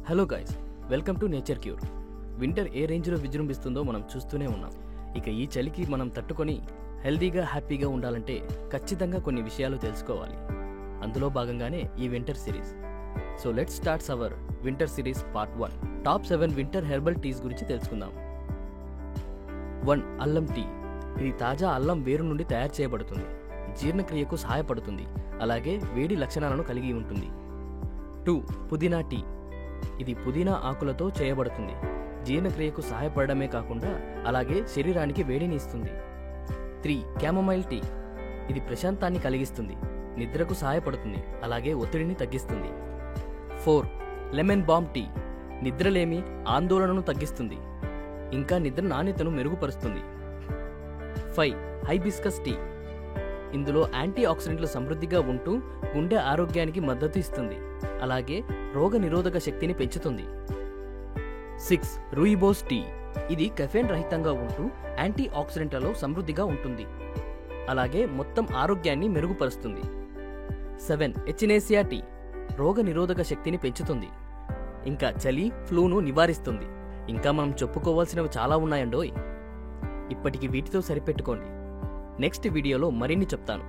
Hello guys, welcome to nature cure. Winter ఏ రేంజ్లో విజృంభిస్తుందో మనం చూస్తూనే ఉన్నాం. ఇక ఈ చలికి మనం తట్టుకొని హెల్దీగా హ్యాపీగా ఉండాలంటే ఖచ్చితంగా కొన్ని విషయాలు తెలుసుకోవాలి. అందులో భాగంగానే ఈ winter series. So let's starts our winter series part 1. Top 7 winter herbal teas గురించి తెలుసుకుందాం. 1. అల్లం టీ. ఇది తాజా అల్లం వేరు నుండి తయారు చేయబడుతుంది. జీర్ణక్రియకు సహాయపడుతుంది, అలాగే వేడి లక్షణాలను కలిగి ఉంటుంది. 2. పుదీనా టీ. ఇది పుదీనా ఆకులతో చేయబడుతుంది. జీర్ణక్రియకు సహాయపడమే కాకుండా అలాగే శరీరానికి వేడిని ఇస్తుంది. 3. Chamomile tea. ఇది ప్రశాంతాన్ని కలిగిస్తుంది, నిద్రకు సహాయపడుతుంది, అలాగే ఒత్తిడిని తగ్గిస్తుంది. 4. Lemon balm tea. నిద్రలేమి, ఆందోళనను తగ్గిస్తుంది, ఇంకా నిద్ర నాణ్యతను మెరుగుపరుస్తుంది. 5. Hibiscus tea. ఇందులో యాంటీ ఆక్సిడెంట్లు సమృద్ధిగా ఉంటూ గుండె ఆరోగ్యానికి మద్దతు ఇస్తుంది, అలాగే రోగ నిరోధక శక్తిని పెంచుతుంది. 6. Rooibos tea. ఇది కెఫెన్ రహితంగా ఉంటూ యాంటీ ఆక్సిడెంట్లలో సమృద్ధిగా ఉంటుంది, అలాగే మొత్తం ఆరోగ్యాన్ని మెరుగుపరుస్తుంది. 7. ఎచినేసియా టీ. రోగ నిరోధక శక్తిని పెంచుతుంది, ఇంకా చలి, ఫ్లూను నివారిస్తుంది. ఇంకా మనం చెప్పుకోవాల్సినవి చాలా ఉన్నాయండోయ్. ఇప్పటికి వీటితో సరిపెట్టుకోండి. నెక్స్ట్ వీడియోలో మరిన్ని చెప్తాను.